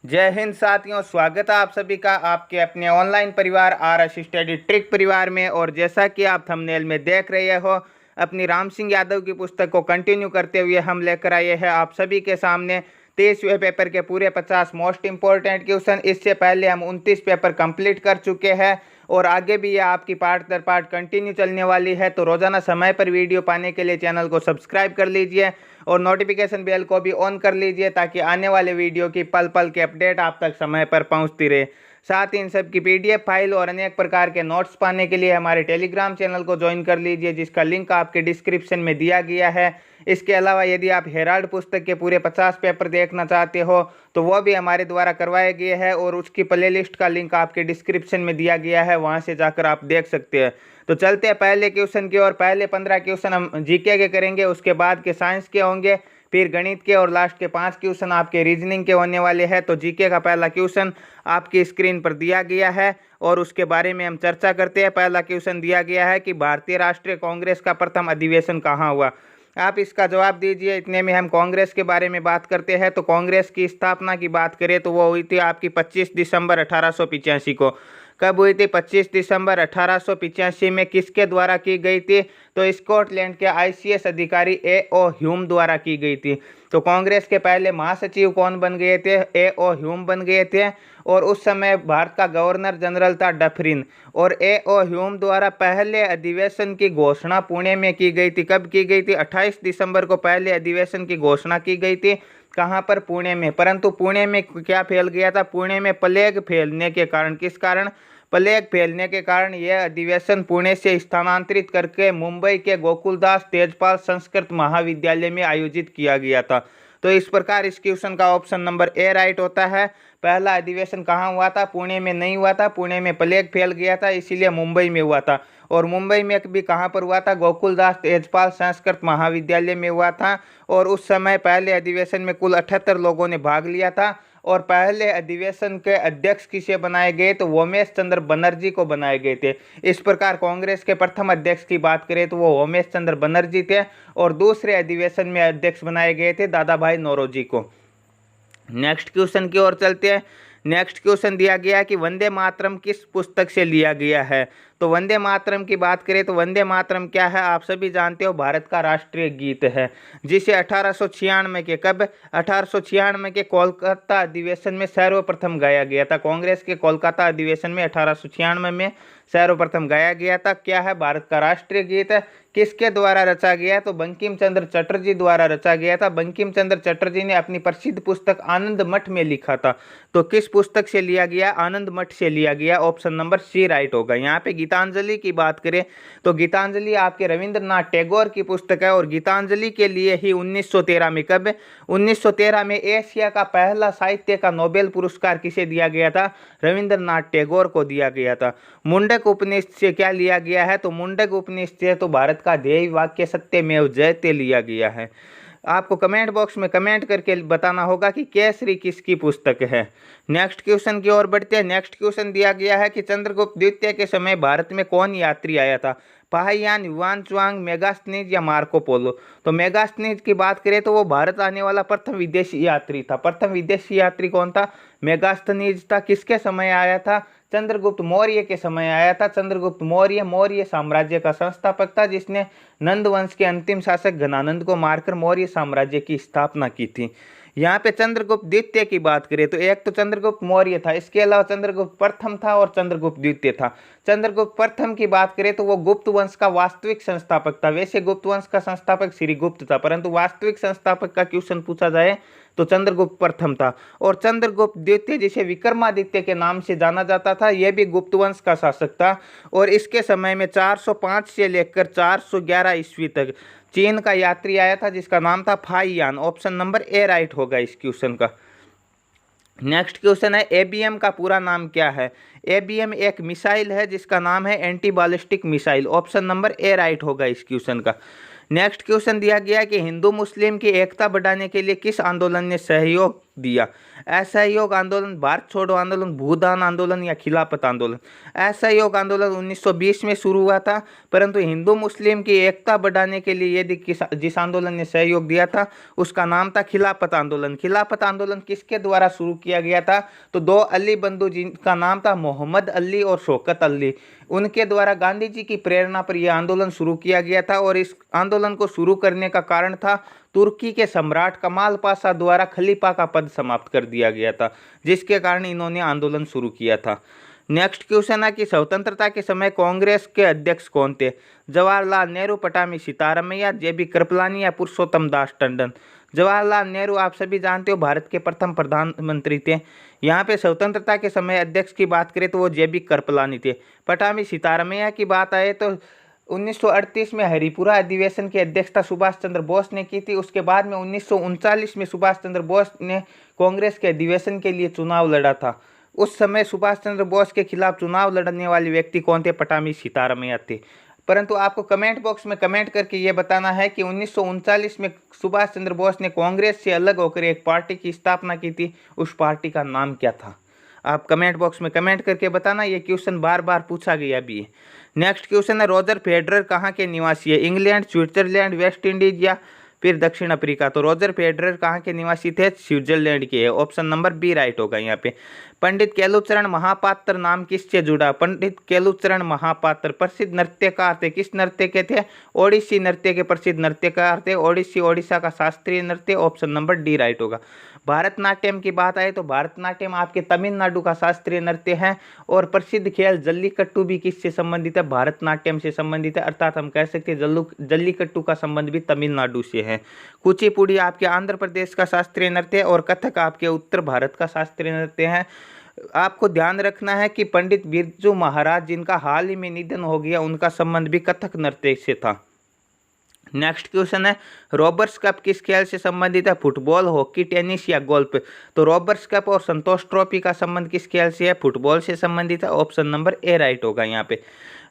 जय हिंद साथियों, स्वागत है आप सभी का आपके अपने ऑनलाइन परिवार आरएस स्टडी ट्रिक परिवार में। और जैसा कि आप थंबनेल में देख रहे हो, अपनी राम सिंह यादव की पुस्तक को कंटिन्यू करते हुए हम लेकर आए हैं आप सभी के सामने 23वें पेपर के पूरे 50 मोस्ट इंपॉर्टेंट क्वेश्चन। इससे पहले हम 29 पेपर कंप्लीट कर चुके हैं और आगे भी ये आपकी पार्ट दर पार्ट कंटिन्यू चलने वाली है। तो रोजाना समय पर वीडियो पाने के लिए चैनल को सब्सक्राइब कर लीजिए और नोटिफिकेशन बेल को भी ऑन कर लीजिए ताकि आने वाले वीडियो की पल पल की अपडेट आप तक समय पर पहुंचती रहे। साथ ही इन सब की पीडीएफ फाइल और अनेक प्रकार के नोट्स पाने के लिए हमारे टेलीग्राम चैनल को ज्वाइन कर लीजिए, जिसका लिंक आपके डिस्क्रिप्शन में दिया गया है। इसके अलावा यदि आप हेराल्ड पुस्तक के पूरे 50 पेपर देखना चाहते हो तो वो भी हमारे द्वारा करवाए गए हैं और उसकी प्लेलिस्ट का लिंक आपके डिस्क्रिप्शन में दिया गया है, वहां से जाकर आप देख सकते हैं। तो चलते हैं पहले क्वेश्चन की ओर। पहले 15 क्वेश्चन हम जीके के करेंगे, उसके बाद के साइंस के होंगे, फिर गणित के और लास्ट के 5 क्वेश्चन आपके रीजनिंग के होने वाले हैं। तो जीके का पहला क्वेश्चन आपकी स्क्रीन पर दिया गया है और उसके बारे में हम चर्चा करते हैं। पहला क्वेश्चन दिया गया है कि भारतीय राष्ट्रीय कांग्रेस का प्रथम अधिवेशन कहाँ हुआ। आप इसका जवाब दीजिए। इतने में हम कांग्रेस के बारे में बात करते हैं। तो कांग्रेस की स्थापना की बात करें तो वो हुई थी आपकी 25 दिसंबर 1885 को। कब हुई थी? 25 दिसंबर 1885 में। किसके द्वारा की गई थी? तो स्कॉटलैंड के आईसीएस अधिकारी ए.ओ. ह्यूम द्वारा की गई थी। तो कांग्रेस के पहले महासचिव कौन बन गए थे? ए.ओ. ह्यूम बन गए थे और उस समय भारत का गवर्नर जनरल था डफरिन। और ए.ओ. ह्यूम द्वारा पहले अधिवेशन की घोषणा पुणे में की गई थी। कब की गई थी? 28 दिसंबर को पहले अधिवेशन की घोषणा की गई थी। कहाँ पर? पुणे में। परंतु पुणे में क्या फैल गया था? पुणे में प्लेग फैलने के कारण। किस कारण? प्लेग फैलने के कारण यह अधिवेशन पुणे से स्थानांतरित करके मुंबई के गोकुलदास तेजपाल संस्कृत महाविद्यालय में आयोजित किया गया था। तो इस प्रकार इस क्वेश्चन का ऑप्शन नंबर ए राइट होता है। पहला अधिवेशन कहाँ हुआ था? पुणे में नहीं हुआ था। पुणे में प्लेग फैल गया था, इसीलिए मुंबई में हुआ था। और मुंबई में भी कहाँ पर हुआ था? गोकुलदास तेजपाल संस्कृत महाविद्यालय में हुआ था। और उस समय पहले अधिवेशन में कुल 78 लोगों ने भाग लिया था। और पहले अधिवेशन के अध्यक्ष किसे बनाए गए? तो उमेश चंद्र बनर्जी को बनाए गए थे। इस प्रकार कांग्रेस के प्रथम अध्यक्ष की बात करें तो वो उमेश चंद्र बनर्जी थे और दूसरे अधिवेशन में अध्यक्ष बनाए गए थे दादा भाई नौरोजी को। नेक्स्ट क्वेश्चन की ओर चलते हैं। नेक्स्ट क्वेश्चन दिया गया है कि वंदे मातरम किस पुस्तक से लिया गया है। तो वंदे मातरम की बात करें तो वंदे मातरम क्या है? आप सभी जानते हो, भारत का राष्ट्रीय गीत है, जिसे 1896 के कब? 1896 के कोलकाता अधिवेशन में सर्वप्रथम गाया गया था। कांग्रेस के कोलकाता अधिवेशन में 1896 में सर्वप्रथम गाया गया था। क्या है? भारत का राष्ट्रीय गीत है। किसके द्वारा रचा गया? तो बंकिम चंद्र चटर्जी द्वारा रचा गया था। बंकिम चंद्र चटर्जी ने अपनी प्रसिद्ध पुस्तक आनंद मठ में लिखा था। तो किस पुस्तक से लिया गया? आनंद मठ से लिया गया। ऑप्शन नंबर सी राइट होगा। यहाँ पे गीतांजलि की बात करें तो गीतांजलि आपके रविंद्रनाथ टैगोर की पुस्तक है और गीतांजलि के लिए ही 1913 में, कब? 1913 में एशिया का पहला साहित्य का नोबेल पुरस्कार किसे दिया गया था? रविंद्रनाथ टैगोर को दिया गया था। मुंडक उपनिषद से क्या लिया गया है? तो मुंडक उपनिषद से तो भारत का ध्येय वाक्य सत्यमेव जयते लिया गया है। आपको कमेंट बॉक्स में कमेंट करके बताना होगा कि केसरी किसकी पुस्तक है। नेक्स्ट क्वेश्चन की ओर बढ़ते हैं। नेक्स्ट क्वेश्चन दिया गया है कि चंद्रगुप्त द्वितीय के समय भारत में कौन यात्री आया था? फाहियान, युआन त्सुआंग, मेगास्थनीज या मार्को पोलो। तो मेगास्थनीज की बात करें तो वो भारत आने वाला प्रथम विदेशी यात्री था। प्रथम विदेशी यात्री कौन था? मेगास्थनीज था। किसके समय आया था? चंद्रगुप्त मौर्य के समय आया था। चंद्रगुप्त मौर्य मौर्य साम्राज्य का संस्थापक था, जिसने नंद वंश के अंतिम शासक घनानंद को मारकर मौर्य साम्राज्य की स्थापना की थी। यहाँ पे चंद्रगुप्त द्वितीय की बात करें तो एक तो चंद्रगुप्त मौर्य था, इसके अलावा चंद्रगुप्त प्रथम था और चंद्रगुप्त द्वितीय था। चंद्रगुप्त प्रथम की बात करें तो वो गुप्त वंश का वास्तविक संस्थापक था। वैसे गुप्त वंश का संस्थापक श्रीगुप्त था, परंतु वास्तविक संस्थापक का क्वेश्चन पूछा जाए तो चंद्रगुप्त प्रथम था। और चंद्रगुप्त द्वितीय, जिसे विक्रमादित्य के नाम से जाना जाता था, यह भी गुप्त वंश का शासक था। और इसके समय में 405 से लेकर 411 ईस्वी तक चीन का यात्री आया था, जिसका नाम था Fahien. Option number A right होगा इस क्वेश्चन का। नेक्स्ट क्वेश्चन है एबीएम का पूरा नाम क्या है? एबीएम एक मिसाइल है जिसका नाम है anti ballistic missile. Option number A right होगा इस क्वेश्चन का। नेक्स्ट क्वेश्चन दिया गया है कि हिंदू मुस्लिम की एकता बढ़ाने के लिए किस आंदोलन ने सहयोग दिया। असहयोग आंदोलन, भारत छोड़ो आंदोलन, भूदान आंदोलन या खिलाफत आंदोलन। असहयोग आंदोलन 1920 में शुरू हुआ था, परंतु हिंदू मुस्लिम की एकता बढ़ाने के लिए यदि जिस आंदोलन ने सहयोग दिया था उसका नाम था खिलाफत आंदोलन। खिलाफत आंदोलन किसके द्वारा शुरू किया गया था? तो दो अली बंधु जिनका नाम था मोहम्मद अली और शौकत अली, उनके द्वारा गांधी जी की प्रेरणा पर यह आंदोलन शुरू किया गया था। और इस आंदोलन को शुरू करने का कारण था तुर्की के सम्राट कमाल पाशा द्वारा खलीफा का पद समाप्त कर दिया गया था, जिसके कारण इन्होंने आंदोलन शुरू किया था। नेक्स्ट क्वेश्चन है कि स्वतंत्रता के समय कांग्रेस के अध्यक्ष कौन थे? जवाहरलाल नेहरू, पटामी सीतारमैया, जेबी कृपलानी या पुरुषोत्तम दास टंडन। जवाहरलाल नेहरू आप सभी जानते हो भारत के प्रथम प्रधानमंत्री थे। यहाँ पे स्वतंत्रता के समय अध्यक्ष की बात करें तो वो जेबी कृपलानी थे। पटामी सीतारमैया की बात आए तो 1938 में हरिपुरा अधिवेशन की अध्यक्षता सुभाष चंद्र बोस ने की थी। उसके बाद में 1939 में सुभाष चंद्र बोस ने कांग्रेस के अधिवेशन के लिए चुनाव लड़ा था। उस समय सुभाष चंद्र बोस के खिलाफ चुनाव लड़ने वाले व्यक्ति कौन थे? पटामी सीतारमैया थे। परंतु आपको कमेंट बॉक्स में कमेंट करके ये बताना है कि 1939 में सुभाष चंद्र बोस ने कांग्रेस से अलग होकर एक पार्टी की स्थापना की थी, उस पार्टी का नाम क्या था? आप कमेंट बॉक्स में कमेंट करके बताना। ये क्वेश्चन बार बार पूछा गया भी है। नेक्स्ट क्वेश्चन है रोजर फेडरर कहाँ के निवासी है? इंग्लैंड, स्विट्जरलैंड, वेस्ट इंडीज या फिर दक्षिण अफ्रीका। तो रोजर फेडरर कहाँ के निवासी थे? स्विट्जरलैंड के है। ऑप्शन नंबर बी राइट होगा यहाँ पे। पंडित केलुचरण महापात्र नाम किससे जुड़ा? पंडित केलुचरण महापात्र प्रसिद्ध नृत्यकार थे। किस नृत्य के थे? ओडिसी नृत्य के प्रसिद्ध नृत्यकार थे। ओडिसी ओडिशा का शास्त्रीय नृत्य। ऑप्शन नंबर डी राइट होगा। भारतनाट्यम की बात आए तो भारतनाट्यम आपके तमिलनाडु का शास्त्रीय नृत्य है। और प्रसिद्ध खेल जल्लीकट्टू भी किससे संबंधित है? भारतनाट्यम से संबंधित है, अर्थात हम कह सकते हैं जल्लीकट्टू का संबंध भी तमिलनाडु से है। कुचिपुड़ी आपके आंध्र प्रदेश का शास्त्रीय नृत्य है और कथक आपके उत्तर भारत का शास्त्रीय नृत्य है। आपको ध्यान रखना है कि पंडित बिरजू महाराज जिनका हाल ही में निधन हो गया, उनका संबंध भी कथक नृत्य से था। नेक्स्ट क्वेश्चन है रॉबर्ट्स कप किस खेल से संबंधित है? फुटबॉल, हॉकी, टेनिस या गोल्फ। तो रॉबर्ट्स कप और संतोष ट्रॉफी का संबंध किस खेल से है? फुटबॉल से संबंधित है। ऑप्शन नंबर ए राइट होगा यहाँ पे।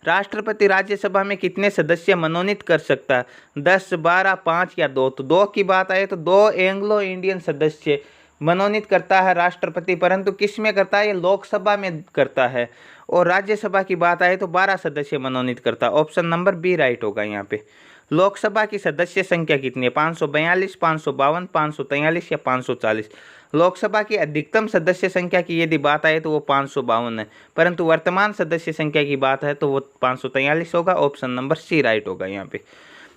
राष्ट्रपति राज्यसभा में कितने सदस्य मनोनीत कर सकता है? 10, 12, 5 या 2। तो 2 की बात आए तो 2 एंग्लो इंडियन सदस्य मनोनीत करता है राष्ट्रपति, परंतु किस में करता है? ये लोकसभा में करता है। और राज्यसभा की बात आए तो 12 सदस्य मनोनीत करता है। ऑप्शन नंबर बी राइट होगा यहाँ पे। लोकसभा की सदस्य संख्या कितनी है? 542, 552, 543 या 540। लोकसभा की अधिकतम सदस्य संख्या की यदि बात आए तो वो 552 है, परंतु वर्तमान सदस्य संख्या की बात है तो वो 543 होगा। ऑप्शन नंबर सी राइट होगा यहाँ पे।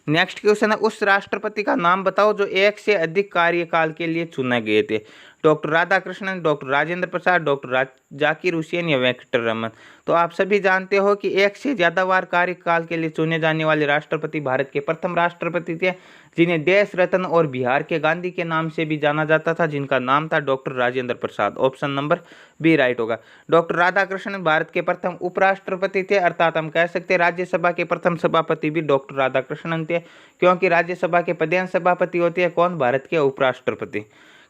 नेक्स्ट क्वेश्चन है उस राष्ट्रपति का नाम बताओ जो एक से अधिक कार्यकाल के लिए चुने गए थे। Doctor Radhakrishnan, doctor Rajendra Prasad, doctor Zakir Hussain या वेंकटरमन। तो आप सभी जानते हो कि एक से ज़्यादा बार कार्यकाल के लिए चुने जाने वाले राष्ट्रपति भारत के प्रथम राष्ट्रपति थे, जिन्हें देश रत्न और बिहार के गांधी के नाम से भी जाना जाता था, जिनका नाम था doctor Rajendra Prasad. Option number B right होगा। डॉक्टर राधाकृष्णन भारत के प्रथम उपराष्ट्रपति थे, अर्थात हम कह सकते हैं राज्यसभा के प्रथम सभापति भी डॉक्टर राधाकृष्णन थे, क्योंकि राज्यसभा के पदेन सभापति होते हैं कौन? भारत के उपराष्ट्रपति।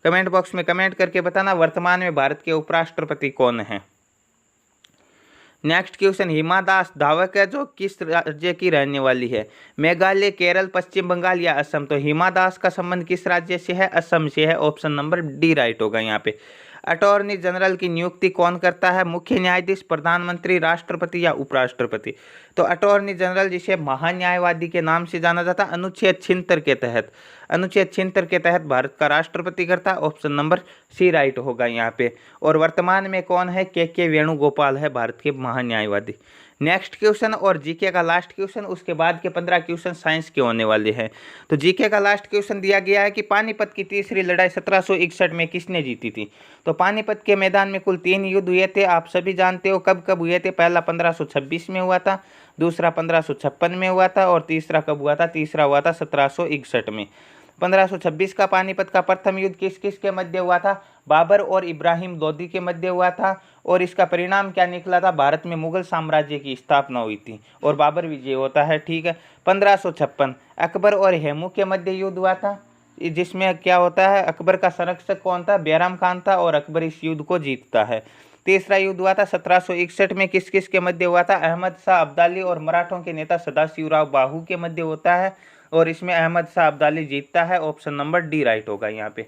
कमेंट बॉक्स में कमेंट करके बताना वर्तमान में भारत के उपराष्ट्रपति कौन है। नेक्स्ट क्वेश्चन हिमा दास धावक है जो किस राज्य की रहने वाली है? मेघालय, केरल, पश्चिम बंगाल या असम। तो हिमा दास का संबंध किस राज्य से है? असम से है। ऑप्शन नंबर डी राइट होगा यहाँ पे। अटॉर्नी जनरल की नियुक्ति कौन करता है? मुख्य न्यायाधीश, प्रधानमंत्री, राष्ट्रपति या उपराष्ट्रपति। तो अटॉर्नी जनरल जिसे महान्यायवादी के नाम से जाना जाता है अनुच्छेद 76 के तहत भारत का राष्ट्रपति करता है। ऑप्शन नंबर सी राइट होगा यहाँ पे। और वर्तमान में कौन है? के वेणुगोपाल है भारत के महान्यायवादी। नेक्स्ट क्वेश्चन और जीके का लास्ट क्वेश्चन, उसके बाद के 15 क्वेश्चन साइंस के होने वाले हैं। तो जीके का लास्ट क्वेश्चन दिया गया है कि पानीपत की तीसरी लड़ाई 1761 में किसने जीती थी? तो पानीपत के मैदान में कुल 3 युद्ध हुए थे, आप सभी जानते हो। कब कब हुए थे? पहला 1526 में हुआ था, दूसरा 1556 में हुआ था और तीसरा कब हुआ था? तीसरा हुआ था 1761 में। 1526 का पानीपत का प्रथम युद्ध किस किस के मध्य हुआ था? बाबर और इब्राहिम लोदी के मध्य हुआ था। और इसका परिणाम क्या निकला था? भारत में मुगल साम्राज्य की स्थापना हुई थी और बाबर विजय होता है। ठीक है। 1556 अकबर और हेमू के मध्य युद्ध हुआ था, जिसमें क्या होता है? अकबर का संरक्षक कौन था? बैराम खान था और अकबर इस युद्ध को जीतता है। तीसरा युद्ध हुआ था 1761 में, किस किस के मध्य हुआ था? अहमद शाह अब्दाली और मराठों के नेता सदाशिवराव बाहू के मध्य होता है और इसमें अहमद शाह अब्दाली जीतता है। ऑप्शन नंबर डी राइट होगा यहाँ पे।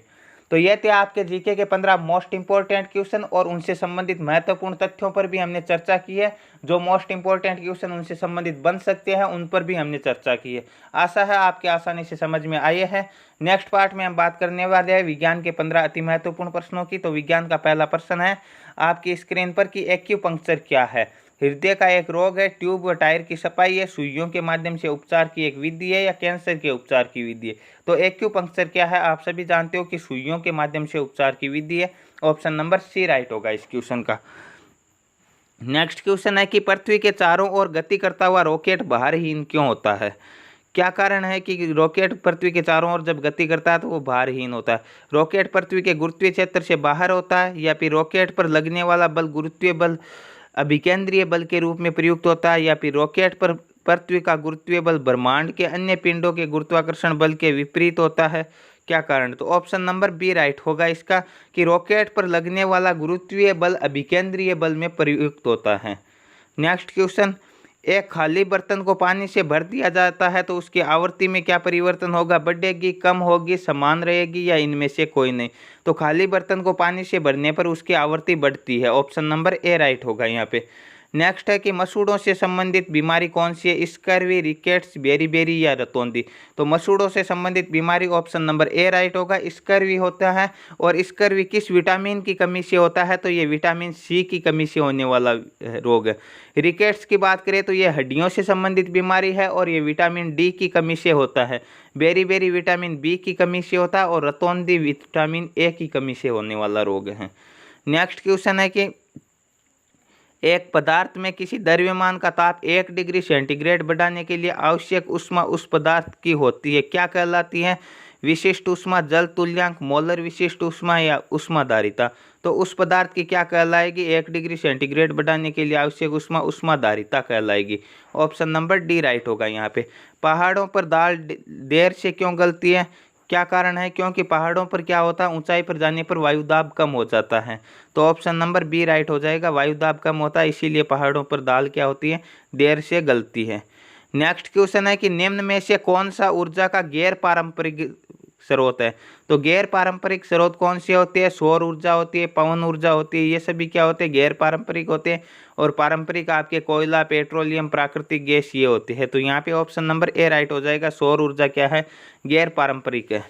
तो ये थे आपके जीके के 15 मोस्ट इंपॉर्टेंट क्वेश्चन और उनसे संबंधित महत्वपूर्ण तथ्यों पर भी हमने चर्चा की है। जो मोस्ट इंपॉर्टेंट क्वेश्चन उनसे संबंधित बन सकते हैं उन पर भी हमने चर्चा की है। आशा है आपके आसानी से समझ में आए हैं। नेक्स्ट पार्ट में हम बात करने वाले हैं विज्ञान के 15 अति महत्वपूर्ण प्रश्नों की। तो विज्ञान का पहला प्रश्न है आपकी स्क्रीन पर कि एक्यूपंक्चर क्या है। हृदय का एक रोग है, ट्यूब व टायर की सफाई है, सुइयों के माध्यम से उपचार की एक विधि है या कैंसर के उपचार की विधि है। तो एक्यूपंक्चर क्या है, आप सभी जानते हो कि सुइयों के माध्यम से उपचार की विधि है। ऑप्शन नंबर सी राइट होगा इस क्वेश्चन का। नेक्स्ट क्वेश्चन है कि पृथ्वी के चारों ओर गति करता हुआ रॉकेट भारहीन क्यों होता है। क्या कारण है कि रॉकेट पृथ्वी के चारों ओर जब गति करता है तो वो भारहीन होता है। रॉकेट पृथ्वी के गुरुत्वीय क्षेत्र से बाहर होता है, या फिर रॉकेट पर लगने वाला बल गुरुत्वीय बल अभिकेंद्रीय बल के रूप में प्रयुक्त होता है, या फिर रॉकेट पर पृथ्वी का गुरुत्वीय बल ब्रह्मांड के अन्य पिंडों के गुरुत्वाकर्षण बल के विपरीत होता है। क्या कारण, तो ऑप्शन नंबर बी राइट होगा इसका कि रॉकेट पर लगने वाला गुरुत्वीय बल अभिकेंद्रीय बल में प्रयुक्त होता है। नेक्स्ट क्वेश्चन, एक खाली बर्तन को पानी से भर दिया जाता है तो उसकी आवृत्ति में क्या परिवर्तन होगा, बढ़ेगी, कम होगी, समान रहेगी या इनमें से कोई नहीं। तो खाली बर्तन को पानी से भरने पर उसकी आवृत्ति बढ़ती है। ऑप्शन नंबर ए राइट होगा यहाँ पे। नेक्स्ट है कि मसूड़ों से संबंधित बीमारी कौन सी है, स्कर्वी, रिकेट्स, बेरीबेरी या रतौंधी। तो मसूड़ों से संबंधित बीमारी ऑप्शन नंबर ए राइट होगा, स्कर्वी होता है। और स्कर्वी किस विटामिन की कमी से होता है, तो ये विटामिन सी की कमी से होने वाला रोग है। रिकेट्स की बात करें तो ये हड्डियों से संबंधित बीमारी है और ये विटामिन डी की कमी से होता है। बेरीबेरी विटामिन बी की कमी से होता है और रतौंधी विटामिन ए की कमी से होने वाला रोग है। नेक्स्ट क्वेश्चन है कि एक पदार्थ में किसी द्रव्यमान का ताप 1 डिग्री सेंटीग्रेड बढ़ाने के लिए आवश्यक ऊष्मा उस पदार्थ की होती है, क्या कहलाती है, विशिष्ट ऊष्मा, जल तुल्यांक, मोलर विशिष्ट ऊष्मा या ऊष्माधारिता। तो उस पदार्थ की क्या कहलाएगी, 1 डिग्री सेंटीग्रेड बढ़ाने के लिए आवश्यक ऊष्मा ऊष्माधारिता कहलाएगी। ऑप्शन नंबर डी राइट होगा यहाँ पे। पहाड़ों पर दाल देर से क्यों गलती है, क्या कारण है, क्योंकि पहाड़ों पर क्या होता है, ऊंचाई पर जाने पर वायुदाब कम हो जाता है। तो ऑप्शन नंबर बी राइट हो जाएगा, वायुदाब कम होता है इसीलिए पहाड़ों पर दाल क्या होती है, देर से गलती है। नेक्स्ट क्वेश्चन है कि निम्न में से कौन सा ऊर्जा का गैर पारंपरिक स्रोत है। तो गैर पारंपरिक स्रोत कौन से होते हैं, सौर ऊर्जा होती है, पवन ऊर्जा होती है, ये सभी क्या होते हैं, गैर पारंपरिक होते हैं। और पारंपरिक आपके कोयला, पेट्रोलियम, प्राकृतिक गैस ये होती है। तो यहाँ पे ऑप्शन नंबर ए राइट हो जाएगा, सौर ऊर्जा क्या है, गैर पारंपरिक है।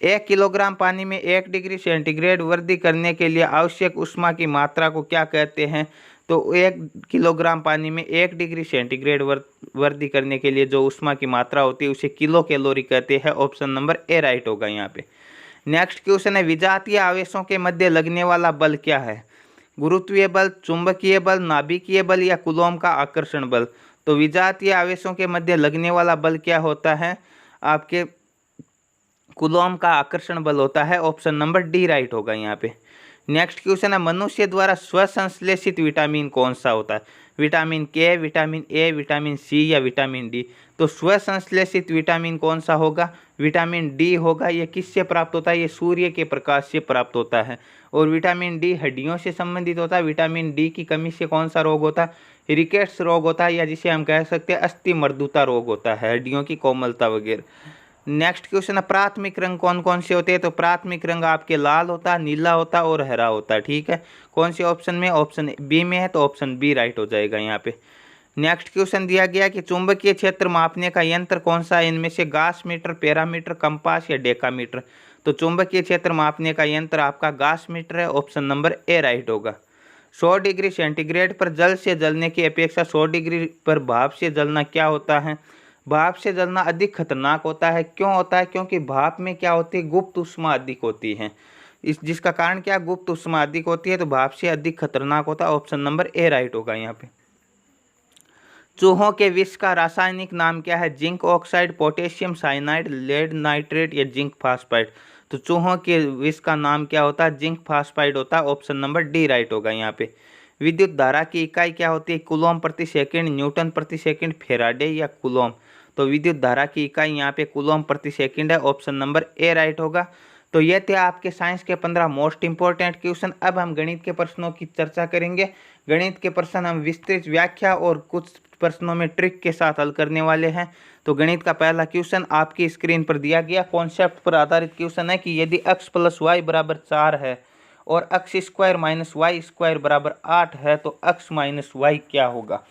1 किलोग्राम पानी में 1 डिग्री सेंटीग्रेड वृद्धि करने के लिए आवश्यक ऊष्मा की मात्रा को क्या कहते हैं। तो 1 किलोग्राम पानी में 1 डिग्री सेंटीग्रेड वृद्धि करने के लिए जो ऊष्मा की मात्रा होती है उसे किलो कैलोरी कहते हैं। ऑप्शन नंबर ए राइट होगा यहाँ पे। नेक्स्ट क्वेश्चन है विजातीय आवेशों के मध्य लगने वाला बल क्या है, गुरुत्वीय बल, चुंबकीय बल, नाभिकीय बल या कूलॉम का आकर्षण बल। तो विजातीय आवेशों के मध्य लगने वाला बल क्या होता है, आपके कूलॉम का आकर्षण बल होता है। ऑप्शन नंबर डी राइट होगा यहाँ पे। नेक्स्ट क्वेश्चन है मनुष्य द्वारा स्वसंश्लेषित विटामिन कौन सा होता है, विटामिन के, विटामिन ए, विटामिन सी या विटामिन डी। तो स्वसंश्लेषित विटामिन कौन सा होगा, विटामिन डी होगा। ये किससे प्राप्त होता है, ये सूर्य के प्रकाश से प्राप्त होता है। और विटामिन डी हड्डियों से संबंधित होता है। विटामिन डी की कमी से कौन सा रोग होता है, रिकेट्स रोग होता है, या जिसे हम कह सकते हैं अस्थि मर्दुता रोग होता है, हड्डियों की कोमलता वगैरह। नेक्स्ट क्वेश्चन है प्राथमिक रंग कौन कौन से होते हैं। तो प्राथमिक रंग आपके लाल होता है, नीला होता है और हरा होता है। ठीक है, कौन से ऑप्शन में, ऑप्शन बी में है। तो ऑप्शन बी राइट हो जाएगा यहाँ पे। नेक्स्ट क्वेश्चन दिया गया कि चुंबकीय क्षेत्र मापने का यंत्र कौन सा है, इनमें से गास मीटर, पैरामीटर, कंपास या डेकामीटर। तो चुंबकीय क्षेत्र मापने का यंत्र आपका गास मीटर है। ऑप्शन नंबर ए राइट होगा। 100 डिग्री सेंटीग्रेड पर जल से जलने की अपेक्षा 100 डिग्री पर भाप से जलना क्या होता है, भाप से जलना अधिक खतरनाक होता है। क्यों होता है, क्योंकि भाप में क्या होती है, गुप्त ऊष्मा अधिक होती है। इस जिसका कारण क्या, गुप्त ऊष्मा अधिक होती है, तो भाप से अधिक खतरनाक होता है। ऑप्शन नंबर ए राइट होगा यहाँ पे। चूहों के विष का रासायनिक नाम क्या है, zinc oxide, potassium cyanide, lead nitrate या जिंक फास्फाइड। तो चूहों के विष का नाम क्या होता है, जिंक फास्फाइड होता है। ऑप्शन नंबर डी राइट होगा यहाँ पे। विद्युत धारा की इकाई क्या होती है, कूलॉम प्रति सेकंड, न्यूटन प्रति सेकंड, फेराडे या कूलॉम। तो विद्युत धारा की इकाई यहाँ पे कूलॉम प्रति सेकंड है। ऑप्शन नंबर ए राइट होगा। तो ये थे आपके साइंस के 15 मोस्ट इंपॉर्टेंट क्वेश्चन। अब हम गणित के प्रश्नों की चर्चा करेंगे। गणित के प्रश्न हम विस्तृत व्याख्या और कुछ प्रश्नों में ट्रिक के साथ हल करने वाले हैं। तो गणित का पहला क्वेश्चन आपकी स्क्रीन पर दिया गया कॉन्सेप्ट पर आधारित क्वेश्चन है कि यदि x प्लस वाई बराबर 4 है और x square minus Y square बराबर 8 है तो x माइनस वाई क्या होगा।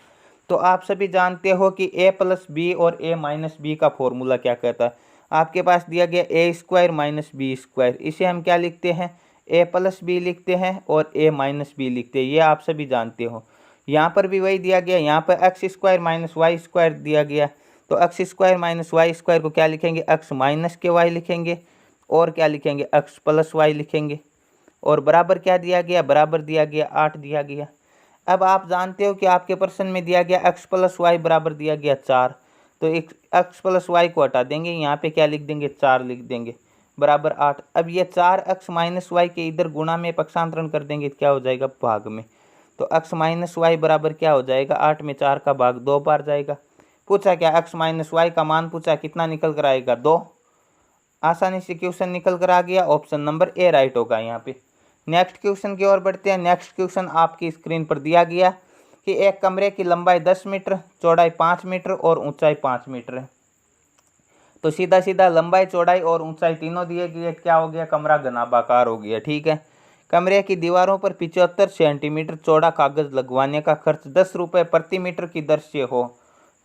तो आप सभी जानते हो कि a प्लस बी और a माइनस बी का फॉर्मूला क्या कहता है। आपके पास दिया गया ए स्क्वायर माइनस बी स्क्वायर, इसे हम क्या लिखते हैं, ए प्लस बी लिखते हैं और ए माइनस बी लिखते हैं, ये आप सभी जानते हो। यहाँ पर भी वही दिया गया, यहाँ पर X square minus Y square दिया गया, तो X square minus Y square को क्या लिखेंगे, एक्स माइनस के वाई लिखेंगे और क्या लिखेंगे, एक्स प्लस वाई लिखेंगे। और बराबर क्या दिया गया, बराबर दिया गया 8 दिया गया। अब आप जानते हो कि आपके प्रश्न में दिया गया एक्स प्लस वाई बराबर दिया गया 4, तो एक एक्स प्लस वाई को हटा देंगे, यहाँ पे क्या लिख देंगे, 4 लिख देंगे बराबर 8। अब ये 4 एक्स माइनस वाई के इधर गुणा में पक्षांतरण कर देंगे, क्या हो जाएगा, भाग में। तो एक्स माइनस वाई बराबर क्या हो जाएगा, 8 में 4 का भाग 2 बार जाएगा। पूछा क्या, एक्स माइनस वाई का मान पूछा, कितना निकल कर आएगा, 2। आसानी से क्वेश्चन निकल कर आ गया, ऑप्शन नंबर ए राइट होगा यहाँ पे। नेक्स्ट क्वेश्चन की ओर बढ़ते हैं। नेक्स्ट क्वेश्चन आपकी स्क्रीन पर दिया गया कि एक कमरे की लंबाई 10 मीटर, चौड़ाई 5 मीटर और ऊंचाई 5 मीटर है। तो सीधा सीधा लंबाई, चौड़ाई और ऊंचाई तीनों दिए गए, क्या हो गया, कमरा घनाभाकार हो गया। ठीक है, कमरे की दीवारों पर 75 सेंटीमीटर चौड़ा कागज लगवाने का खर्च 10 रुपये प्रति मीटर की दर से हो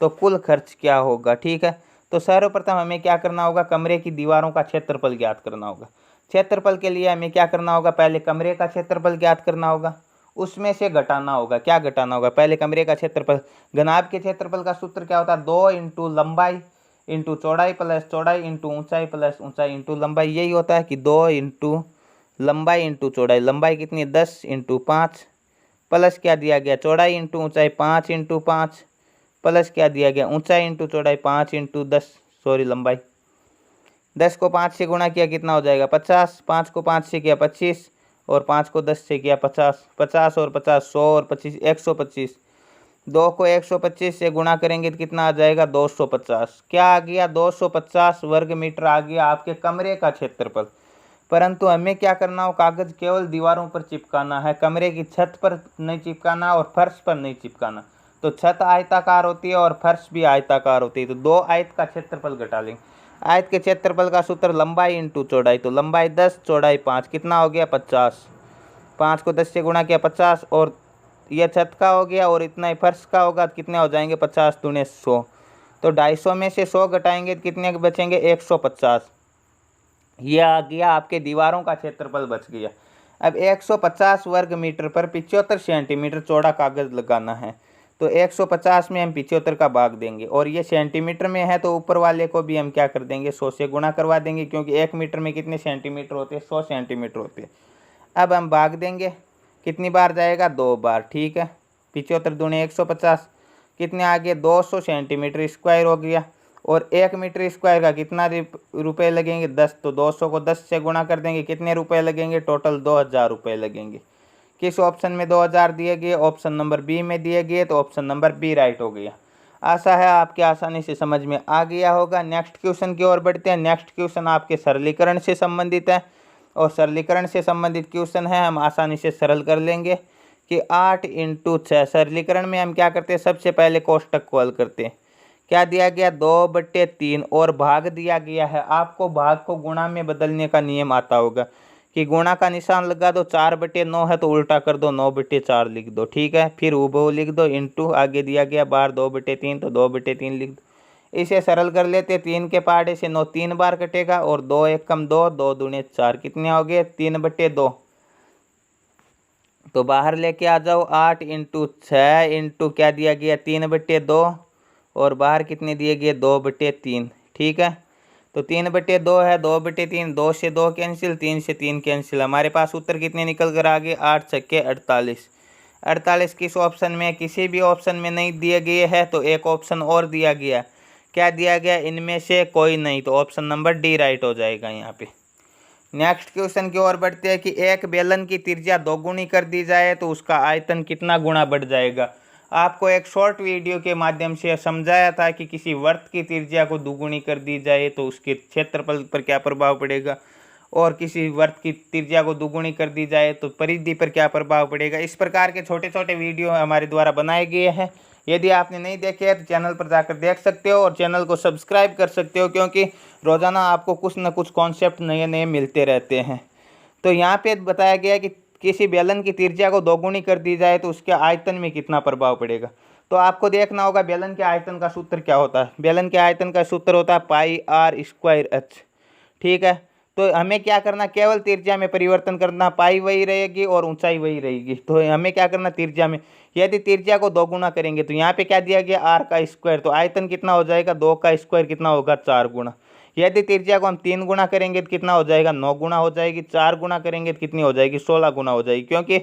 तो कुल खर्च क्या होगा। ठीक है, तो सर्वप्रथम हमें क्या करना होगा, कमरे की दीवारों का क्षेत्रफल ज्ञात करना होगा। क्षेत्रफल के लिए हमें क्या करना होगा, पहले कमरे का क्षेत्रफल ज्ञात करना होगा, उसमें से घटाना होगा। क्या घटाना होगा, पहले कमरे का क्षेत्रफल। घनाभ के क्षेत्रफल का सूत्र क्या होता है, 2 इंटू लंबाई इंटू चौड़ाई प्लस चौड़ाई इंटू ऊंचाई प्लस ऊंचाई इंटू लंबाई। यही होता है कि 2 इंटू लंबाई इंटू चौड़ाई, लंबाई कितनी है 10 इंटू 5 प्लस क्या दिया गया, चौड़ाई इंटू ऊंचाई 5 इंटू 5 प्लस क्या दिया गया, ऊंचाई इंटू चौड़ाई 5 इंटू 10, सॉरी लंबाई। 10 को 5 से गुणा किया कितना हो जाएगा, 50। 5 को 5 से किया 25 और 5 को 10 से किया 50। 50 और 50 100 और 25 125। 2 को 125 से गुणा करेंगे तो कितना आ जाएगा, 250। क्या आ गया, 250 वर्ग मीटर आ गया आपके कमरे का क्षेत्रफल। परंतु हमें क्या करना हो, कागज केवल दीवारों पर चिपकाना है, कमरे की छत पर नहीं चिपकाना और फर्श पर नहीं चिपकाना। तो छत आयताकार होती है और फर्श भी आयताकार होती है, तो 2 आयत का क्षेत्रफल घटा लेंगे। आयत के क्षेत्रफल का सूत्र लंबाई इंटू चौड़ाई, तो लंबाई 10 चौड़ाई 5 कितना हो गया, 50। 5 को 10 से गुणा किया 50 और यह छत का हो गया और इतना ही फर्श का होगा, तो कितने हो जाएंगे, 50 दूने 100। तो 250 में से 100 घटाएंगे तो कितने बचेंगे, 150। यह आ गया आपके दीवारों का क्षेत्रफल बच गया। अब 150 वर्ग मीटर पर 75 सेंटीमीटर चौड़ा कागज लगाना है, तो 150 में हम 75 का भाग देंगे और ये सेंटीमीटर में है तो ऊपर वाले को भी हम क्या कर देंगे, 100 से गुणा करवा देंगे, क्योंकि 1 मीटर में कितने सेंटीमीटर होते हैं, 100 सेंटीमीटर होते हैं। अब हम भाग देंगे, कितनी बार जाएगा, 2 बार। ठीक है, 75 दूने 150, कितने आ गए, 200 सेंटीमीटर स्क्वायर हो गया। और 1 मीटर स्क्वायर का कितना रुपये लगेंगे, 10। तो 200 को 10 से गुणा कर देंगे, कितने रुपए लगेंगे, टोटल 2000 रुपये लगेंगे। किस ऑप्शन में 2000 दिए गए, ऑप्शन नंबर बी में दिए गए, तो ऑप्शन नंबर बी राइट हो गया। आशा है आपके आसानी से समझ में आ गया होगा। नेक्स्ट क्वेश्चन की ओर बढ़ते हैं। नेक्स्ट क्वेश्चन आपके सरलीकरण से संबंधित है और सरलीकरण से संबंधित क्वेश्चन है, हम आसानी से सरल कर लेंगे कि 8 इंटू 6। सरलीकरण में हम क्या करते हैं, सबसे पहले कोष्टक को हल करते हैं। क्या दिया गया, 2/3 और भाग दिया गया है। आपको भाग को गुणा में बदलने का नियम आता होगा कि गुणा का निशान लगा दो, 4/9 है तो उल्टा कर दो, 9/4 लिख दो। ठीक है, फिर हूबहू लिख दो, इंटू आगे दिया गया बार 2/3 तो 2/3 लिख दो। इसे सरल कर लेते, 3 के पहाड़े से 9 3 बार कटेगा और 2 1 कम 2, 2 दूने 4, कितने हो गए, 3/2। तो बाहर लेके आ जाओ, 8 इंटू 6 इंटू क्या दिया गया, 3/2 और बाहर कितने दिए गए, 2/3। ठीक है, तो 3/2 है, 2/3, 2 से 2 कैंसिल, 3 से 3 कैंसिल। हमारे पास उत्तर कितने निकल कर आ गए, 8 छक्के 48। 48 किस ऑप्शन में, किसी भी ऑप्शन में नहीं दिए गए है, तो एक ऑप्शन और दिया गया। क्या दिया गया, इनमें से कोई नहीं, तो ऑप्शन नंबर डी राइट हो जाएगा यहाँ पे। नेक्स्ट क्वेश्चन की ओर बढ़ते हैं कि एक बेलन की त्रिज्या 2 गुनी कर दी जाए तो उसका आयतन कितना गुना बढ़ जाएगा। आपको एक शॉर्ट वीडियो के माध्यम से समझाया था कि किसी वर्त की त्रिज्या को 2 गुनी कर दी जाए तो उसके क्षेत्रफल पर क्या प्रभाव पड़ेगा। और किसी वृत्त की त्रिज्या को दुगुनी कर दी जाए तो परिधि पर क्या प्रभाव पड़ेगा। इस प्रकार के छोटे छोटे वीडियो हमारे द्वारा बनाए गए हैं। यदि आपने नहीं देखे हैं तो चैनल पर जाकर देख सकते हो और चैनल को सब्सक्राइब कर सकते हो, क्योंकि रोज़ाना आपको कुछ न कुछ कॉन्सेप्ट नए नए मिलते रहते हैं। तो यहाँ पे बताया गया है कि किसी बेलन की त्रिज्या को दोगुनी कर दी जाए तो उसके आयतन में कितना प्रभाव पड़ेगा। तो आपको देखना होगा बेलन के आयतन का सूत्र क्या होता है। बेलन के आयतन का सूत्र होता है पाई आर स्क्वायर एच। ठीक है, तो हमें क्या करना, केवल त्रिज्या में परिवर्तन करना, पाई वही रहेगी और ऊंचाई वही रहेगी। तो हमें क्या करना, त्रिज्या में यदि त्रिज्या को दोगुना करेंगे तो यहाँ पे क्या दिया गया, आर का स्क्वायर, तो आयतन कितना हो जाएगा, 2 का स्क्वायर कितना होगा, 4 गुना। यदि त्रिज्या को हम 3 गुना करेंगे तो कितना हो जाएगा, 9 गुना हो जाएगी। 4 गुना करेंगे तो कितनी हो जाएगी, 16 गुना हो जाएगी, क्योंकि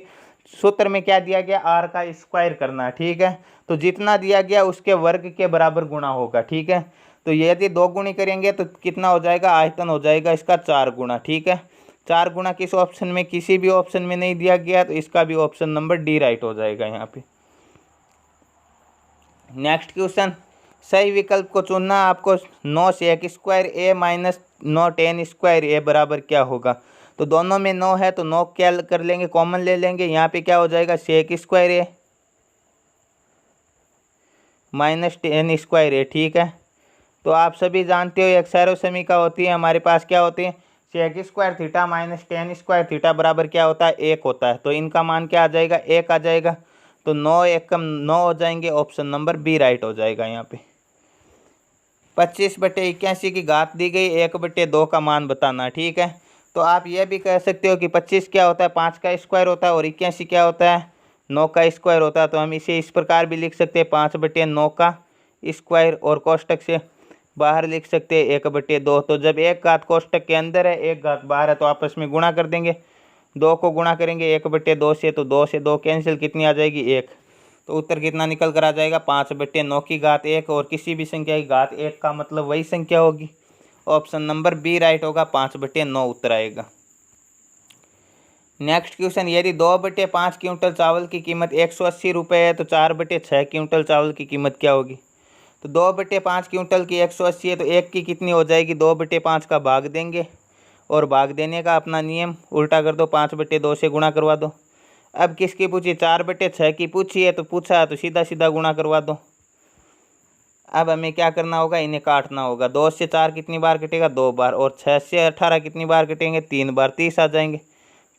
सूत्र में क्या दिया गया, आर का स्क्वायर करना है। ठीक है, तो जितना दिया गया उसके वर्ग के बराबर गुणा होगा। ठीक है, तो यदि 2 गुणी करेंगे तो कितना हो जाएगा, आयतन हो जाएगा इसका 4 गुना। ठीक है, 4 गुना किस ऑप्शन में, किसी भी ऑप्शन में नहीं दिया गया, तो इसका भी ऑप्शन नंबर डी राइट हो जाएगा यहाँ पे। नेक्स्ट क्वेश्चन, सही विकल्प को चुनना। आपको 9 सेक स्क्वायर ए माइनस 9 टेन स्क्वायर ए बराबर क्या होगा। तो दोनों में 9 है तो 9 क्या कर लेंगे, कॉमन ले लेंगे। यहाँ पे क्या हो जाएगा, सेक स्क्वायर ए माइनस टेन स्क्वायर ए। ठीक है, तो आप सभी जानते हो एक सैरो समीका होती है, हमारे पास क्या होती है, sec square theta minus tan square theta बराबर क्या होता है, 1 होता है। तो इनका मान क्या आ जाएगा, 1 आ जाएगा। तो 9 एकम 9 हो जाएंगे, ऑप्शन नंबर बी राइट हो जाएगा यहाँ पे। 25/81 की घात दी गई, 1/2 का मान बताना। ठीक है, तो आप ये भी कह सकते हो कि 25 क्या होता है, 5 का स्क्वायर होता है, और 81 क्या होता है, 9 का स्क्वायर होता है। तो हम इसे इस प्रकार भी लिख सकते हैं, 5/9 का स्क्वायर, और कोष्टक से बाहर लिख सकते हैं 1/2। तो जब एक घात कोष्टक के अंदर है, एक घात बाहर है, तो आपस में गुणा कर देंगे। 2 को गुणा करेंगे 1/2 से, तो 2 से 2 कैंसिल, कितनी आ जाएगी, 1। तो उत्तर कितना निकल कर आ जाएगा, 5/9 की घात 1। और किसी भी संख्या की घात 1 का मतलब वही संख्या होगी। ऑप्शन नंबर बी राइट होगा, 5/9 उत्तर आएगा। नेक्स्ट क्वेश्चन, यदि 2/5 क्विंटल चावल की कीमत 180 रुपये है तो 4/6 क्विंटल चावल की कीमत क्या होगी। तो 2/5 क्विंटल की 180 है तो 1 की कितनी हो जाएगी, 2/5 का भाग देंगे, और भाग देने का अपना नियम उल्टा कर दो, 5/2 से गुणा करवा दो। अब किसकी पूछी, 4/6 की पूछी है, तो पूछा है तो सीधा सीधा गुणा करवा दो। अब हमें क्या करना होगा, इन्हें काटना होगा। 2 से 4 कितनी बार कटेगा, 2 बार, और 6 से 18 कितनी बार कटेंगे, 3 बार, 30 आ जाएंगे।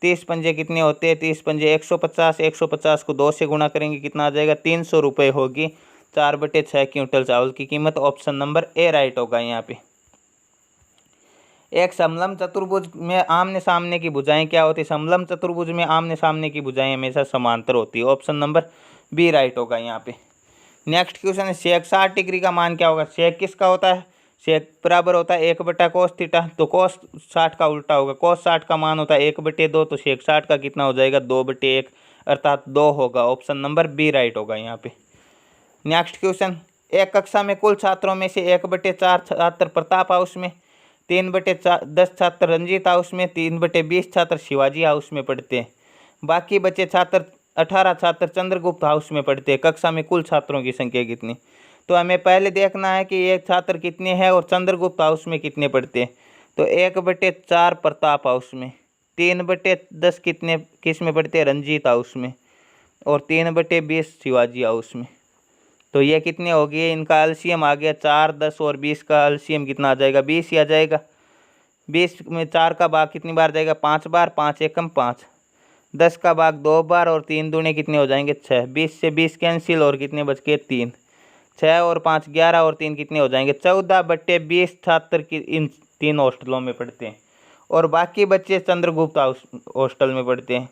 30 पंजे कितने होते हैं, 30 पंजे 150, 150 को 2 से गुणा करेंगे, कितना आ जाएगा, 300 रुपये होगी 4/6 क्विंटल चावल की कीमत। ऑप्शन नंबर ए राइट होगा यहाँ पे। एक समलम चतुर्भुज में आमने सामने की भुजाएं क्या होती है, समलम चतुर्भुज में आमने सामने की भुजाएं हमेशा समांतर होती है। ऑप्शन नंबर बी राइट होगा यहाँ पे। नेक्स्ट क्वेश्चन है, सेक 60 डिग्री का मान क्या होगा। सेक किसका होता है, सेक बराबर होता है 1/cos थीटा, तो cos 60 का उल्टा होगा। cos 60 का मान होता है 1/2, तो सेक 60 का कितना हो जाएगा, 2/1, अर्थात 2 होगा। ऑप्शन नंबर बी राइट होगा यहाँ पे। नेक्स्ट क्वेश्चन, एक कक्षा में कुल छात्रों में से 1/4 छात्र प्रताप हाउस में, 3/10 छात्र रंजीत हाउस में, 3/20 छात्र शिवाजी हाउस में पढ़ते हैं। बाकी बचे छात्र 18 छात्र चंद्रगुप्त हाउस में पढ़ते हैं। कक्षा में कुल छात्रों की संख्या कितनी। तो हमें पहले देखना है कि ये छात्र कितने हैं और चंद्रगुप्त हाउस में कितने पढ़ते हैं। तो 1/4 प्रताप हाउस में, 3/10 कितने किस में पढ़ते हैं, रंजीत हाउस में, और 3/20 शिवाजी हाउस में। तो ये कितने हो गए, इनका एलसीएम आ गया 4, 10 और 20 का एलसीएम कितना आ जाएगा, 20 ही आ जाएगा। 20 में 4 का भाग कितनी बार जाएगा, 5 बार, 5 एकम 5। 10 का भाग 2 बार, और 3 दूने कितने हो जाएंगे, 6। 20 से 20 कैंसिल, और कितने बच गए, 3। 6 और 5 11, और 3 कितने हो जाएंगे, 14/20 छात्र की इन 3 हॉस्टलों में पढ़ते हैं, और बाकी बच्चे चंद्रगुप्त हॉस्टल में पढ़ते हैं।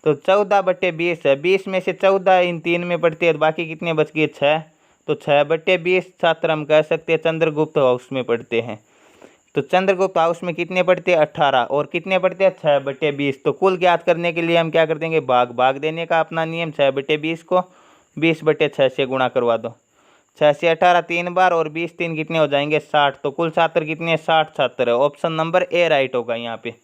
तो 14/20 है, 20 में से 14 इन 3 में पढ़ते हैं, बाकी कितने बच गए, 6। तो 6/20 छात्र हम कह सकते हैं चंद्रगुप्त हाउस में पढ़ते हैं। तो चंद्रगुप्त हाउस में कितने पढ़ते हैं, 18, और कितने पढ़ते हैं, 6/20। तो कुल ज्ञात करने के लिए हम क्या कर देंगे, भाग देने का अपना नियम, 6/20 को 20/6 से गुणा करवा दो। 6 से 18 3 बार, और 20 3 कितने हो जाएंगे, 60। तो कुल छात्र कितने, 60 छात्र है। ऑप्शन नंबर ए राइट होगा यहाँ पे।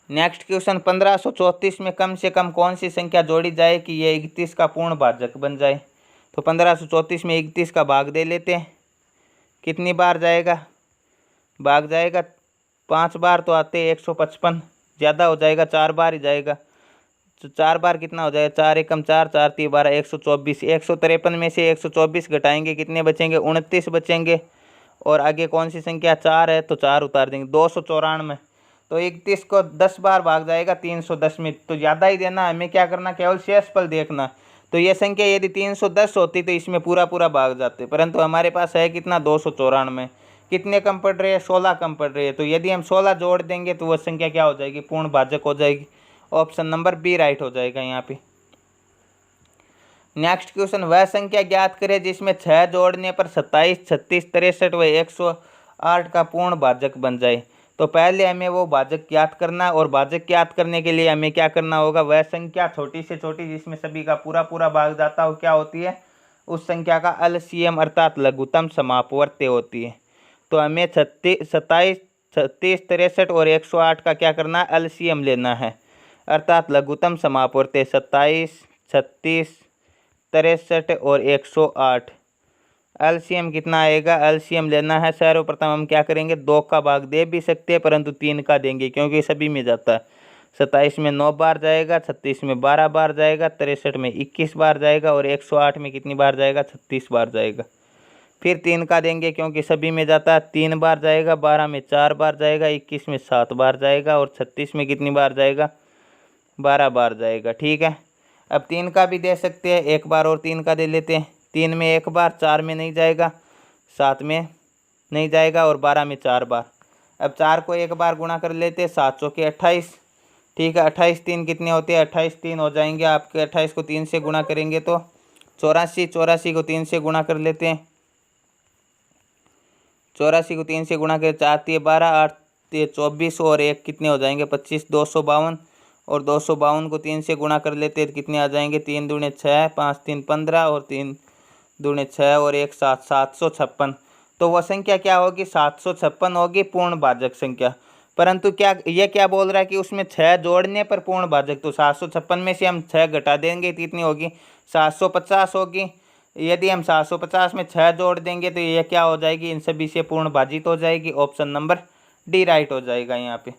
नेक्स्ट क्वेश्चन, 1534 में कम से कम कौन सी संख्या जोड़ी जाए कि यह 31 का पूर्ण भाजक बन जाए। तो 1534 में 31 का भाग दे लेते हैं, कितनी बार जाएगा, भाग जाएगा 5 बार तो आते 155, ज़्यादा हो जाएगा, 4 बार ही जाएगा। तो 4 बार कितना हो जाएगा, 4 एकम 4, 4 3 12, 124। 153 में से 124 घटाएंगे, कितने बचेंगे, 29 बचेंगे। और आगे कौन सी संख्या, 4 है तो 4 उतार देंगे, 294। तो 31 को 10 बार भाग जाएगा 310 में, तो ज़्यादा ही देना, हमें क्या करना, केवल शेषफल देखना। तो ये संख्या यदि 310 होती तो इसमें पूरा पूरा भाग जाते, परंतु हमारे पास है कितना, 294। कितने कम पड़ रहे हैं, 16 कम पड़ रहे हैं। तो यदि हम 16 जोड़ देंगे तो वह संख्या क्या हो जाएगी, पूर्ण भाजक हो जाएगी। ऑप्शन नंबर बी राइट हो जाएगा यहाँ पे। नेक्स्ट क्वेश्चन, वह संख्या ज्ञात करें जिसमें 6 जोड़ने पर 27, 36, 63 व 108 का पूर्ण भाजक बन जाए। तो पहले हमें वो भाजक ज्ञात करना, और भाजक ज्ञात करने के लिए हमें क्या करना होगा, वह संख्या छोटी से छोटी जिसमें सभी का पूरा पूरा भाग जाता हो क्या होती है, उस संख्या का एलसीएम अर्थात लघुत्तम समापवर्ती होती है। तो हमें 27, 36, 63 और 108 का क्या करना है, एलसीएम लेना है, अर्थात लघुत्तम समापवर्ती 27, 36, 63 और 108। एलसीएम कितना आएगा, एलसीएम लेना है। सर्वप्रथम हम क्या करेंगे, 2 का भाग दे भी सकते हैं परंतु 3 का देंगे क्योंकि सभी में जाता है। 27 में 9 बार जाएगा, 36 में 12 बार जाएगा, 63 में 21 बार जाएगा और 108 में कितनी बार जाएगा, 36 बार जाएगा। फिर 3 का देंगे क्योंकि सभी में जाता है, 3 बार जाएगा, 12 में 4 बार जाएगा, 21 में 7 बार जाएगा और 36 में कितनी बार जाएगा, 12 बार जाएगा। ठीक है, अब 3 का भी दे सकते हैं, 1 बार और 3 का दे लेते हैं। 3 में 1 बार, 4 में नहीं जाएगा, 7 में नहीं जाएगा और 12 में 4 बार। अब 4 को 1 बार गुणा कर लेते हैं, 7 चौके 28। ठीक है, 28 3 कितने होते हैं, 28 3 हो जाएंगे आपके। 28 को 3 से गुणा करेंगे तो 84, 84 को 3 से गुणा कर लेते हैं। 84 को 3 से गुणा कर, 4 3 12, 8 3 24 और 1 कितने हो जाएंगे, 25, 252। और 252 को 3 से गुणा कर लेते हैं, कितने आ जाएंगे, 3 दूने 6, 5 3 15 और 3 दूने 6 और 1 7, 756। तो वह संख्या क्या होगी, 756 होगी पूर्ण भाजक संख्या। परंतु क्या ये क्या बोल रहा है कि उसमें 6 जोड़ने पर पूर्ण भाजक, तो 756 में से हम 6 घटा देंगे तो कितनी होगी, 750 होगी। यदि हम 750 में 6 जोड़ देंगे तो ये क्या हो जाएगी, इन सभी से पूर्ण भाजित हो जाएगी। ऑप्शन नंबर डी राइट हो जाएगा यहाँ पे।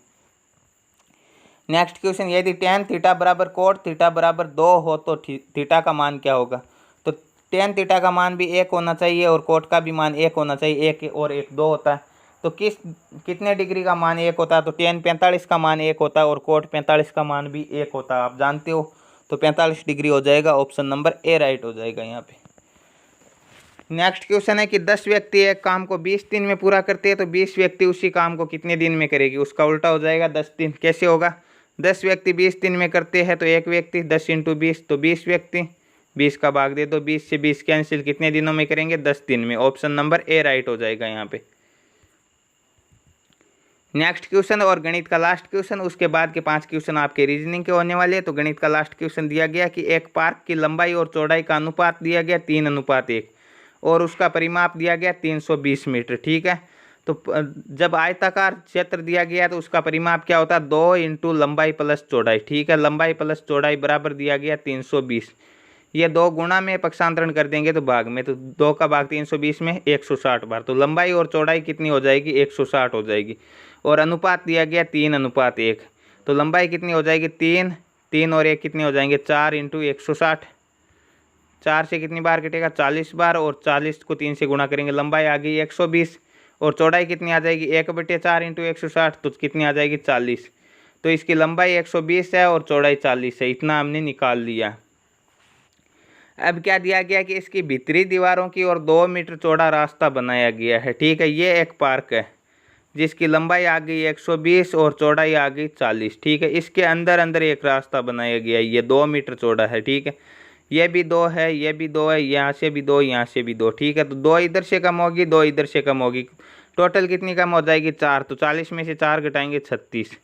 नेक्स्ट क्वेश्चन, यदि tan थीटा बराबर कोट थीटा बराबर 2 हो तो थीटा का मान क्या होगा। तो tan थीटा का मान भी 1 होना चाहिए और कोट का भी मान 1 होना चाहिए। 1 और 1 2 होता है, तो कितने डिग्री का मान 1 होता है, तो tan 45 का मान 1 होता है और कोट 45 का मान भी 1 होता है, आप जानते हो। तो 45 डिग्री हो जाएगा। ऑप्शन नंबर ए राइट हो जाएगा यहाँ पे। नेक्स्ट क्वेश्चन है कि 10 व्यक्ति एक काम को 20 दिन में पूरा करते हैं तो 20 व्यक्ति उसी काम को कितने दिन में करेगी, उसका उल्टा हो जाएगा 10 दिन। कैसे होगा, 10 व्यक्ति 20 दिन में करते हैं तो एक व्यक्ति 10 × 20 तो 20 व्यक्ति, 20 का भाग दे दो, 20 से 20 कैंसिल, कितने दिनों में करेंगे, 10 दिन में। ऑप्शन नंबर ए राइट हो जाएगा यहाँ पे। नेक्स्ट क्वेश्चन और गणित का लास्ट क्वेश्चन, उसके बाद के 5 क्वेश्चन आपके रीजनिंग के होने वाले हैं। तो गणित का लास्ट क्वेश्चन दिया गया कि एक पार्क की लंबाई और चौड़ाई का अनुपात दिया गया 3:1 और उसका परिमाप दिया गया 320 मीटर। ठीक है, तो जब आयताकार क्षेत्र दिया गया तो उसका परिमाप क्या होता है, 2 × लंबाई प्लस चौड़ाई। ठीक है, लंबाई प्लस चौड़ाई बराबर दिया गया 320। ये 2 गुणा में पक्षांतरण कर देंगे तो भाग में, तो 2 का भाग 320 में 160 बार, तो लंबाई और चौड़ाई कितनी हो जाएगी, 160 हो जाएगी। और अनुपात दिया गया 3:1, तो लंबाई कितनी हो जाएगी, 3 3 और 1 कितने हो जाएंगे, 4 × 160। 4 से कितनी बार कटेगा, 40 बार, और 40 को 3 से गुणा करेंगे, लंबाई आ गई 120 और चौड़ाई कितनी आ जाएगी, 1/4 × 160, तो कितनी आ जाएगी, 40। तो इसकी लंबाई 120 है और चौड़ाई 40 है, इतना हमने निकाल लिया। अब क्या दिया गया कि इसकी भीतरी दीवारों की और 2 मीटर चौड़ा रास्ता बनाया गया है। ठीक है, ये एक पार्क है जिसकी लंबाई आ गई 120 और चौड़ाई आ गई 40। ठीक है, इसके अंदर अंदर एक रास्ता बनाया गया है, ये 2 मीटर चौड़ा है। ठीक है, ये भी 2 है, ये भी 2 है, यहाँ से भी 2, यहाँ से भी 2। ठीक है, तो 2 इधर से कम होगी, 2 इधर से कम होगी, टोटल कितनी कम हो जाएगी, 4। तो 40 में से 4 घटाएंगे 36।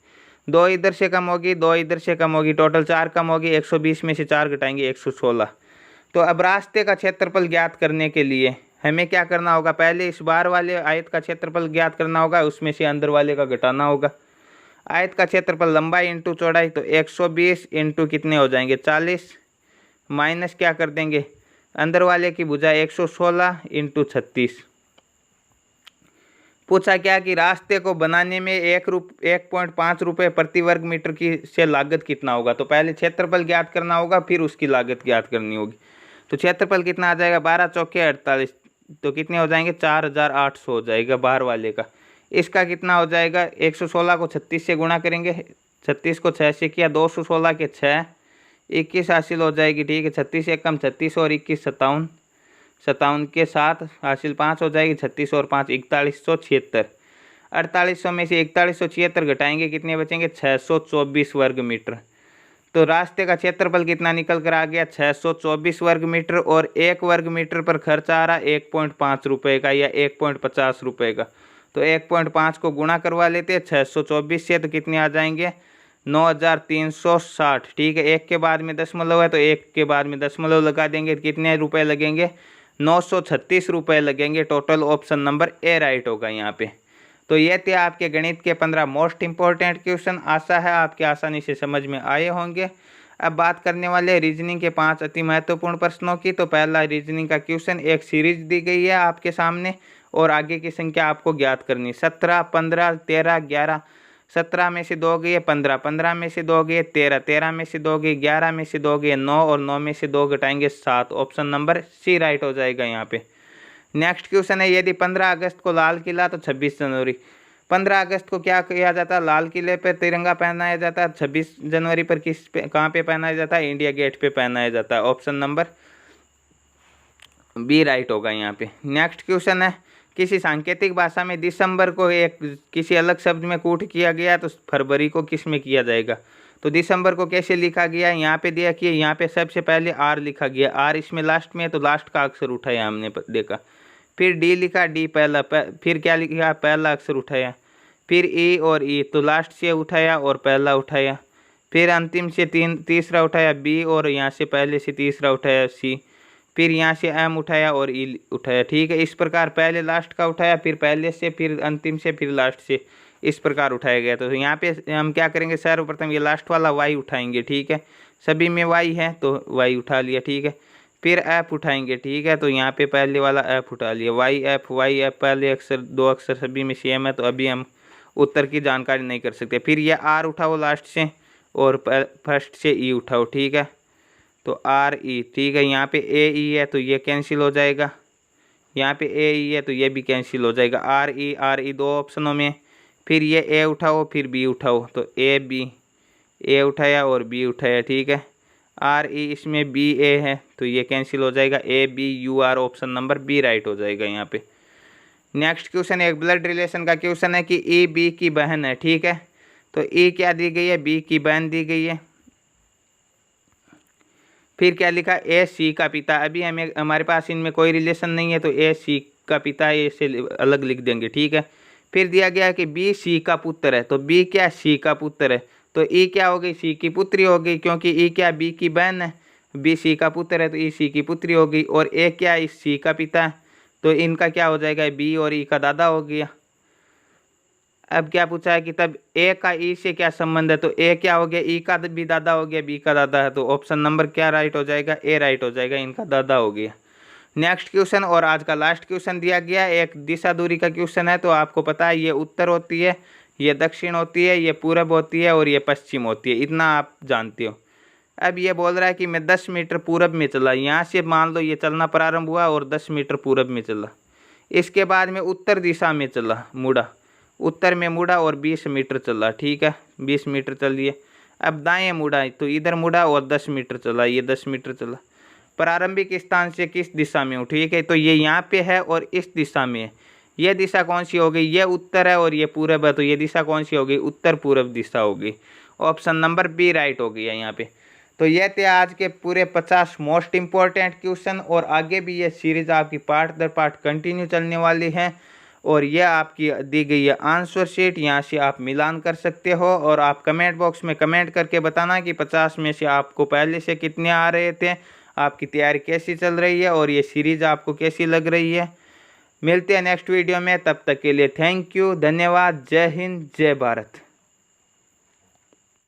2 इधर से कम होगी, 2 इधर से कम होगी, टोटल 4 कम होगी, 120 में से 4 घटाएंगे 116। तो अब रास्ते का क्षेत्रफल ज्ञात करने के लिए हमें क्या करना होगा, पहले इस बाहर वाले आयत का क्षेत्रफल ज्ञात करना होगा, उसमें से अंदर वाले का घटाना होगा। आयत का क्षेत्रफल लंबाई इंटू चौड़ाई, तो 120 इंटू कितने हो जाएंगे, 40, माइनस क्या कर देंगे, अंदर वाले की भुजा 116 इंटू 36। पूछा क्या कि रास्ते को बनाने में 1.5 रुपये प्रति वर्ग मीटर की से लागत कितना होगा। तो पहले क्षेत्रफल ज्ञात करना होगा, फिर उसकी लागत ज्ञात करनी होगी। तो क्षेत्रफल कितना आ जाएगा, 12 चौके 48, तो कितने हो जाएंगे, 4800 हो जाएगा बाहर वाले का। इसका कितना हो जाएगा, 116 को 36 से गुणा करेंगे, 36 को 6 से किया, 216 के 6, 21 हासिल हो जाएगी। ठीक है, 36 एक कम 36 और 21 57, 57 के 7 हासिल 5 हो जाएगी, 36 और 5 4176। 4800 में से 4176 घटाएंगे, कितने बचेंगे, 624 वर्ग मीटर। तो रास्ते का क्षेत्रफल कितना निकल कर आ गया, 624 वर्ग मीटर। और 1 वर्ग मीटर पर खर्च आ रहा 1.5 रुपये का या 1.50 रुपये का। तो 1.5 को गुणा करवा लेते हैं 624 से, तो कितने आ जाएंगे, 9360। ठीक है, एक के बाद में दशमलव है तो एक के बाद में दशमलव लगा देंगे, कितने रुपए लगेंगे, 936 रुपये लगेंगे total. Option number A right होगा यहाँ पे। तो ये थे आपके गणित के 15 मोस्ट इंपॉर्टेंट क्वेश्चन। आशा है आपके आसानी से समझ में आए होंगे। अब बात करने वाले रीजनिंग के 5 अति महत्वपूर्ण प्रश्नों की। तो पहला रीजनिंग का क्वेश्चन, एक सीरीज दी गई है आपके सामने और आगे की संख्या आपको ज्ञात करनी, 17, 15, 13, 11। 17 में से 2 गई 15, 15 में से 2 गई 13, 13 में से 2 गई 11 में से 2 गई 9 और 9 में से 2 घटाएंगे 7। ऑप्शन नंबर सी राइट हो जाएगा यहाँ पे। नेक्स्ट क्वेश्चन है, यदि 15 अगस्त को लाल किला तो 26 जनवरी। 15 अगस्त को क्या किया जाता है, लाल किले पे तिरंगा पहनाया जाता है। 26 जनवरी पर कहाँ पे पहनाया जाता है, इंडिया गेट पे पहनाया जाता है। ऑप्शन नंबर बी राइट होगा यहाँ पे। नेक्स्ट क्वेश्चन है, किसी सांकेतिक भाषा में दिसंबर को एक किसी अलग शब्द में कूट किया गया तो फरवरी को किस में किया जाएगा। तो दिसंबर को कैसे लिखा गया, यहाँ पे दिया कि यहाँ पे सबसे पहले आर लिखा गया, आर इसमें लास्ट में है तो लास्ट का अक्षर उठाया हमने देखा। फिर डी लिखा, डी पहला, फिर क्या लिखा, पहला अक्षर उठाया। फिर ई और ई तो लास्ट से उठाया और पहला उठाया। फिर अंतिम से तीसरा उठाया बी और यहाँ से पहले से तीसरा उठाया सी। फिर यहाँ से एम उठाया और ई उठाया। ठीक है, इस प्रकार पहले लास्ट का उठाया, फिर पहले से, फिर अंतिम से, फिर लास्ट से, इस प्रकार उठाया गया। तो यहाँ पे हम क्या करेंगे, सर्वप्रथम ये लास्ट वाला वाई उठाएंगे। ठीक है, सभी में वाई है तो वाई उठा लिया। ठीक है, फिर एफ उठाएंगे। ठीक है, तो यहाँ पे पहले वाला एफ उठा लिया, वाई एफ पहले अक्षर, 2 अक्षर सभी में सेम है तो अभी हम उत्तर की जानकारी नहीं कर सकते। फिर ये आर उठाओ लास्ट से और फर्स्ट से ई उठाओ। ठीक है, तो आर ई। ठीक है, यहाँ पे ए ई है तो ये कैंसिल हो जाएगा, यहाँ पे ए ई है तो ये भी कैंसिल हो जाएगा। आर ई 2 ऑप्शनों में। फिर ये ए उठाओ, फिर बी उठाओ, तो ए बी, ए उठाया और बी उठाया। ठीक है, आर ई इसमें बी ए है तो ये कैंसिल हो जाएगा, A B U R. Option number B right हो जाएगा यहाँ पे। नेक्स्ट क्वेश्चन एक ब्लड रिलेशन का क्वेश्चन है कि ई बी की बहन है। ठीक है, तो ई क्या दी गई है, बी की बहन दी गई है। फिर क्या लिखा, ए सी का पिता। अभी हमें हमारे पास इनमें कोई रिलेशन नहीं है तो ए सी का पिता ए से अलग लिख देंगे। ठीक है, फिर दिया गया कि बी सी का पुत्र है, तो बी क्या सी का पुत्र है, तो ई क्या हो गई, सी की पुत्री हो गई, क्योंकि ई क्या बी की बहन है, बी सी का पुत्र है तो ई सी की पुत्री हो गई। और ए क्या इस सी का पिता है तो इनका क्या हो जाएगा, बी और ई का दादा हो गया। अब क्या पूछा है कि तब ए का ई से क्या संबंध है, तो ए क्या हो गया, ई का भी दादा हो गया, बी का दादा है, तो ऑप्शन नंबर क्या राइट हो जाएगा, ए राइट हो जाएगा, इनका दादा हो गया। नेक्स्ट क्वेश्चन और आज का लास्ट क्वेश्चन दिया गया, एक दिशा दूरी का क्वेश्चन है। तो आपको पता है ये उत्तर होती है, ये दक्षिण होती है, ये पूरब होती है और ये पश्चिम होती है, इतना आप जानते हो। अब ये बोल रहा है कि मैं 10 मीटर पूरब में चला, यहाँ से मान लो ये चलना प्रारंभ हुआ और 10 मीटर पूरब में चला। इसके बाद में उत्तर दिशा में चला, मुड़ा, उत्तर में मुड़ा और 20 मीटर चला। ठीक है, 20 मीटर चलिए। अब दाएं मुड़ा तो इधर मुड़ा और 10 मीटर चला, ये 10 मीटर चला। प्रारंभिक स्थान से किस दिशा में हूँ, ठीक है, तो ये यहाँ पे है और इस दिशा में है। ये दिशा कौन सी हो गई, ये उत्तर है और ये पूरब है, तो ये दिशा कौन सी हो गई, उत्तर पूरब दिशा हो गई। ऑप्शन नंबर बी राइट हो गया यहाँ पे। तो ये थे आज के पूरे 50 मोस्ट इम्पोर्टेंट क्वेश्चन और आगे भी ये सीरीज आपकी पार्ट दर पार्ट कंटिन्यू चलने वाली है। और यह आपकी दी गई है आंसर शीट, यहाँ से आप मिलान कर सकते हो और आप कमेंट बॉक्स में कमेंट करके बताना कि 50 में से आपको पहले से कितने आ रहे थे, आपकी तैयारी कैसी चल रही है और ये सीरीज़ आपको कैसी लग रही है। मिलते हैं नेक्स्ट वीडियो में, तब तक के लिए थैंक यू, धन्यवाद, जय हिंद, जय भारत।